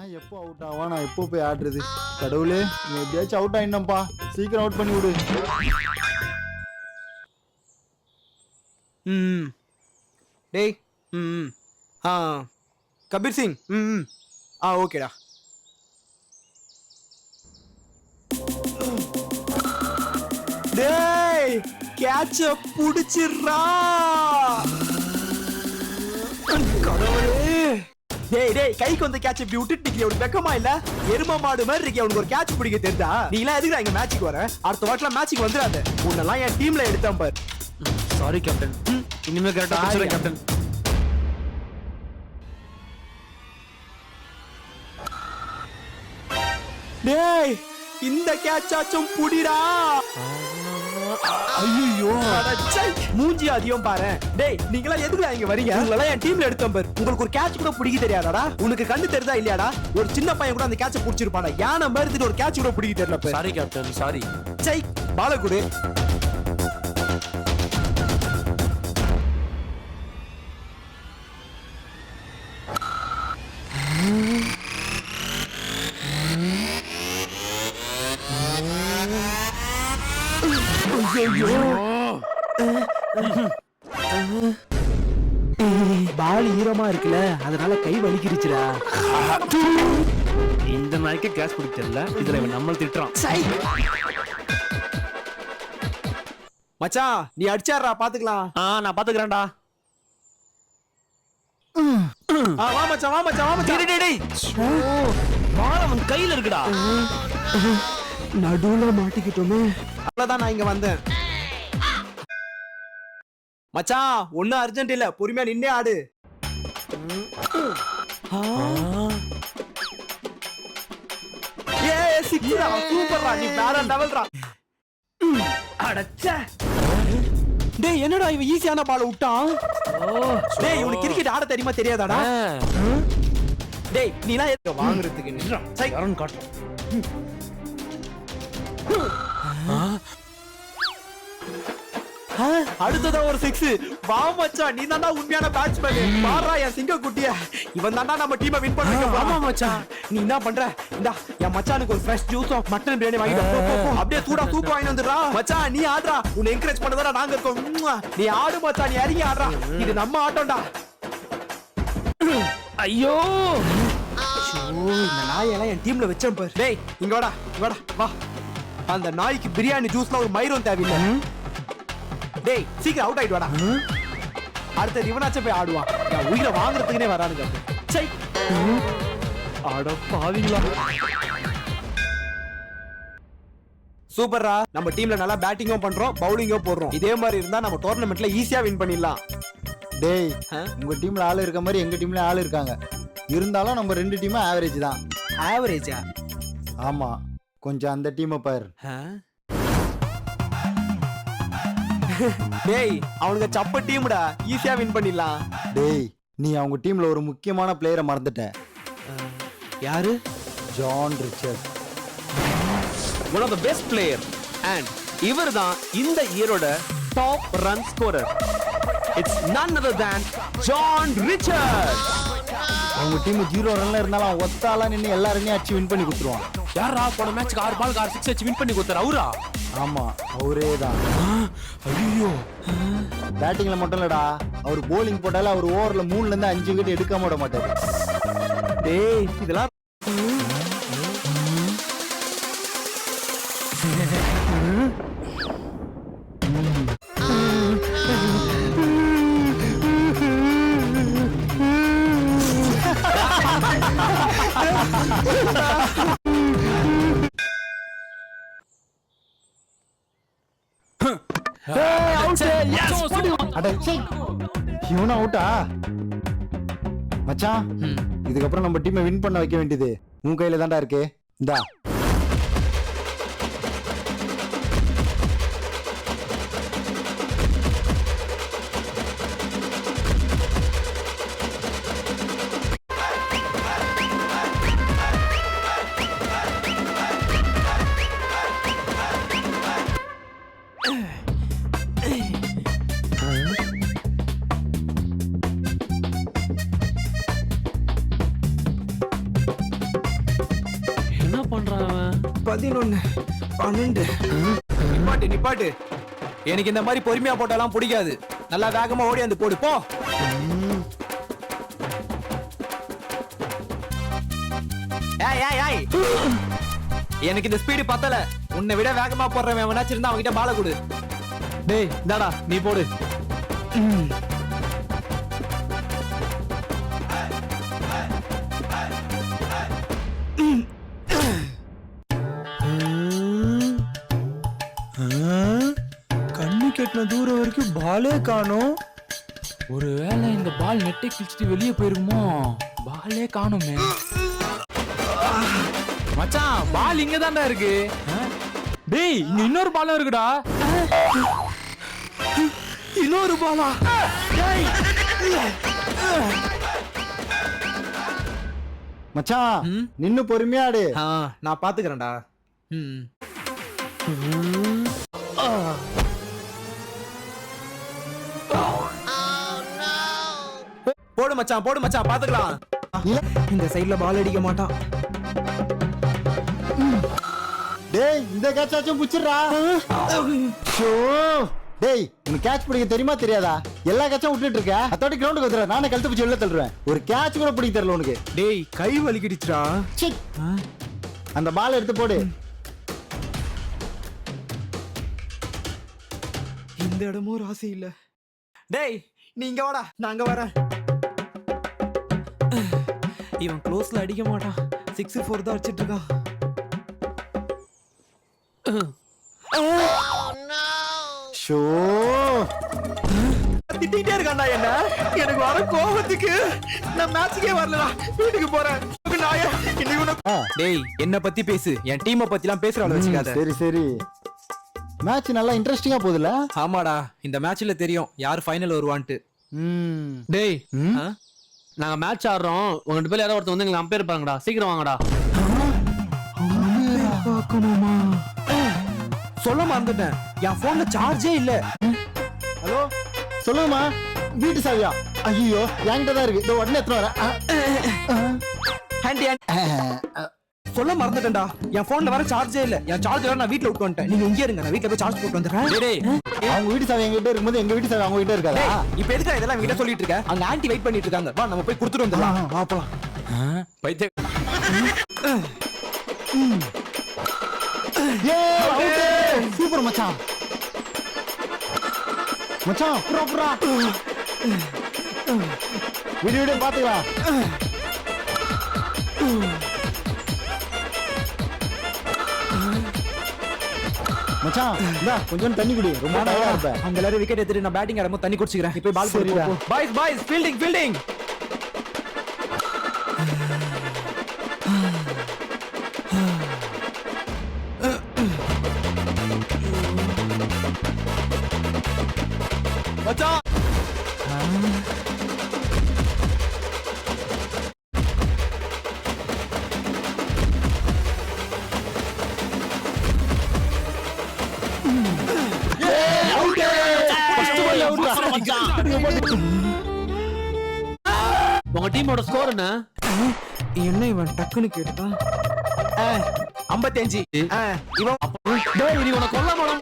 இவன் எப்போ அவுட் ஆவான், நான் எப்போ போய் ஆடுறது? கடவுளே, நீ எப்படியாச்சும் அவுட் ஆயிடணும்ப்பா, சீக்கிரம் அவுட் பண்ணி விடு. ம் டேய் ம் ஆ கபீர் சிங் ம் ஆ ஓகேடா. டேய் கேட்ச புடிச்சிரா கடவுளே. டேய் டேய் கைக்கு வந்த கேட்ச் இப்படி விட்டுட்டு நிக்கிற, உனக்கு வெக்கமா இல்ல? எரும மாடு மாதிரி இருக்கே, உனக்கு ஒரு கேட்ச் பிடிக்க தெரிஞ்சா நீ எல்லாம் எதுக்குடா இங்க மேட்சுக்கு வர? அடுத்த வாட்டில மேட்சுக்கு வந்துடாத, உன்னெல்லாம் என் டீம்ல எடுத்தேன் பார். சாரி கேப்டன், இனிமே கரெக்டா பிடிச்சறேன் கேப்டன். டேய் இந்த கேட்சாச்சும் புடிடா. ஐயோ மூஞ்சி அதிகம் பாரு. டேய் நீங்களா எதுக்குடா இங்க வரீங்க? உங்களெல்லாம் என் டீம்ல எடுத்தோம் பார். உங்களுக்கு ஒரு கேட்ச் கூட பிடிக்க தெரியாதாடா? உனக்கு கண்ணு தெரியுதா இல்லையாடா? ஒரு சின்ன பையன் கூட அந்த கேட்சை பிடிச்சிருப்பாடா. யானை மாதிரி ஒரு கேட்ச் கூட பிடிக்க தெரியல பார். Sorry captain, sorry. சை பாலகுடு. பால் ஈரமா இருக்குல்ல, அதனால கை வலிக்கிருச்சுடா. இந்த நாய்க்கு கேட்ச் பிடிக்க தெரியல, இதுல இவன் நம்மள திட்டுறான். மச்சான் நீ அடிச்சாடுறா, பாத்துக்கலாம். நான் பாத்துக்கிறேன்டா. வா மச்சான் வா மச்சான் வா மச்சான். டேய் டேய் பால் அவன் கையில இருக்குடா. நடுவுல மாட்டிக்கிட்டோமே. அவ்வளவுதான் நான் இங்க வந்தேன். மச்சான் ஒன்னும் அர்ஜென்ட் இல்ல, பொறுமையா நின்னே ஆடு. சிக்ஸ்டா, சூப்பர்டா, நீ வேற லெவல்டா. அடச்சே. டேய் என்னடா இவன் ஈஸியான பால் விட்டான்? டேய் இவனுக்கு கிரிக்கெட் ஆட தெரியுமா தெரியாதாடா? டேய் நீலாம் எதுக்கு வாங்குறதுக்கு நின்றா? சை யாரன்னு காட்டு. அடுத்ததா ஒரு 6. வா மச்சான், நீ தான்டா உண்மையான பேட்ஸ்மேன். பாறா என் சிங்க குட்டிய, இவன் தான்டா நம்ம டீமை வின் பண்ண வைக்க போறான். ஆமா மச்சான், நீ என்ன பண்ற? இந்தா என் மச்சானுக்கு ஒரு ஃப்ரெஷ் ஜூஸும் மட்டன் பிரியாணி வாங்கிட்டு அப்படியே சூடா சூப் வாங்கி வந்துடுறா. மச்சான் நீ ஆடுறா, உன்னை என்கரேஜ் பண்ணதாடா நாங்க இருக்கோம். நீ ஆடு மச்சான், நீ இறங்கி ஆடுறா, இது நம்ம ஆட்டம்டா. ஐயோ இந்த நாயெல்லாம் என் டீம்ல வச்சேன் பாரு. டேய் இங்க வாடா வாடா வா. அந்த நாய்க்கு பிரியாணி ஜூஸ்ல ஒரு மயிரும் தேவையில்லை. டேய் சீக்கிரம் அவுட் ஆயிட்டு வாடா. அடுத்த இவனாச்சும் போய் ஆடுவான். நான் உயிரை வாங்குறதுக்குனே வரானுங்க. சை அட பாவிங்களா. சூப்பர்ரா, நம்ம டீம்ல நல்லா பேட்டிங்கும் பண்றோம், பவுலிங்கும் போடுறோம். இதே மாதிரி இருந்தா நம்ம டோர்னமெண்ட்ல ஈஸியா வின் பண்ணிடலாம். டேய் உங்க டீம்ல ஆள் இருக்க மாதிரி எங்க டீம்ல ஆள் இருக்காங்க. இருந்தாலும் நம்ம ரெண்டு டீமும் ஆவரேஜ் தான். ஆவரேஜா? ஆமா, கொஞ்சம் அந்த டீமை பாரு. டேய் அவனுங்க சப்ப டீம்டா, ஈஸியா வின் பண்ணிடலாம். டேய் நீ அவங்க டீம்ல ஒரு முக்கியமான பிளேயரை மறந்துட்ட. யாரு? John Richard, one of the best player, and இவர் தான் இந்த இயரோட top run scorer. It's none other than John Richards. அவங்க டீம் 0 ரன்ல இருந்தாலும் அவன் ஒத்தாளா நின்று எல்லா ரன்னையும் அடிச்சு வின் பண்ணி கொடுத்துருவான். யாரா போன மேட்ச்க்கு 6 பால் 6 அடிச்சு வின் பண்ணி கொடுத்தாரு அவரா? ஆமா அவரே தான். ஐயோ பேட்டிங்ல மட்டும் இல்லடா, அவர் போலிங் போட்டால அவர் ஓவர்ல 3ல இருந்து 5 விக்கெட் எடுக்காம விட மாட்டாரு. டேய் இதெல்லாம் இவனும் அவுட்டா? மச்சான் இதுக்கப்புறம் நம்ம டீமை வின் பண்ண வைக்க வேண்டியது உன் கையில தான்டா இருக்கு. இந்தா என்ன பண்றான் அவன்? 11 12 நிப்பாட்டு எனக்கு இந்த மாதிரி பொறுமையா போட்டாலாம் பிடிக்காது. நல்லா வேகமா ஓடி வந்து போடு போ. ஏய் எனக்கு இந்த ஸ்பீடு பத்தல. உன்னை விட வேகமா போடுறவன் எவனாச்சும் இருந்தா அவன்கிட்ட பால கொடு. டேய் இந்தாடா நீ போடு. கண்ணு கெட்டின தூரம் வரைக்கும் பாலே காணோம். ஒருவேளை இந்த பால் நெட்டை கிழிச்சிட்டு வெளியே போயிருக்குமோ? பாலே காணுமே. மச்சான் பால் இங்க தான்டா இருக்கு. டேய் இங்க இன்னொரு பாலும் இருக்குடா. இன்னொரு பாலா? மச்சான் நின்னு பொறுமையா ஆடு. நான் பாத்துக்கிறேன்டா. போடு மச்சான் பாத்துக்கலாம். இந்த சைடுல பால் அடிக்க மாட்டான். டேய் இந்த கேட்சாச்சும் புடிச்சிடுறா. ஷோ டேய் உனக்கு கேட்ச் பிடிக்க தெரியுமா தெரியாதா? எல்லா கேட்சும் விட்டுட்டு இருக்க. அத்தோட கிரவுண்டுக்கு வந்துடுற. நானே கழுத்து பிடிச்சி வெளில தள்ளுறேன். ஒரு கேட்ச் கூட பிடிக்க தெரியல உனக்கு. டேய் கை வலிக்கிடுச்சுடா. அந்த பால் எடுத்து போடு. இந்த இடமும் ராசி இல்ல. டேய் நீ இங்க வாடா, நான் அங்க வரேன். இவன் க்ளோஸ்ல அடிக்க மாட்டான். 6-4 தான் அடிச்சிட்டு இருக்கான். ஷோ திட்டிட்டே இருக்கான்டா என்ன. எனக்கு வர கோபத்துக்கு நான் மேட்சுக்கே வரலடா. வீட்டுக்கு போறேன். டேய் என்ன பத்தி பேசு. என் டீமை பத்திலாம் பேசுறாள வச்சுக்காத. சரி மேட்ச் நல்லா இன்ட்ரெஸ்டிங்கா போகுதுல? ஆமாடா இந்த மேட்ச்ல தெரியும் யார் ஃபைனல் வருவான்ட்டு. டேய் நாங்க மேட்ச் ஆடுறோம். உங்க 2 பேர்ல யாரோ ஒருத்தர் வந்து எங்களை அம்பையர் பாருங்கடா. சீக்கிரம் வாங்கடா. சொல்ல மறந்துட்டேன். என் போன்ல சார்ஜே இல்ல. ஹலோ சொல்லுங்கம்மா. வீட்டு சாவியா? ஐயோ என்கிட்ட தான் இருக்கு. இதோ உடனே எடுத்து வரேன். சொல்ல மறந்துட்டேன்டா. என் போன்ல வர சார்ஜே இல்ல. என் சார்ஜர் நான் வீட்ல விட்டு வந்துட்டேன். நீங்க இங்கே இருங்க, நான் வீட்ல போய் சார்ஜ் போட்டு வந்துடுறேன். டேய் அவங்க வீட்டு சாவி எங்கிட்ட இருக்கும்போது எங்க வீட்டு சாவி அவங்க கிட்ட இருக்காதா? இப்போ எதுக்கு இதெல்லாம் என்கிட்ட சொல்லிட்டு இருக்க? அங்க ஆன்ட்டி வெயிட் பண்ணிட்டு இருக்காங்க. வா நம்ம போய் கொடுத்துட்டு வந்துடலாம். வா போலாம். பைத்திய சூப்பர் மச்சான். புறா வீடியோ பாத்துக்கலாம். மச்சான் இந்தா கொஞ்சம் தண்ணி குடி. ரொம்ப டயர்டா இருப்ப. அவங்க எல்லாரும் விக்கெட் எடுத்துட்டு நான் பேட்டிங் ஆடும்போது தண்ணி குடிச்சிக்கிறேன். இப்போ பால் சரிடா. Boys fielding. மச்சான் உங்க டீமோட ஸ்கோர் என்ன? என்ன இவன் டக்குன்னு கேட்டான். 55. இவன் டேய் நீ உன கொல்ல மாட்டோம்.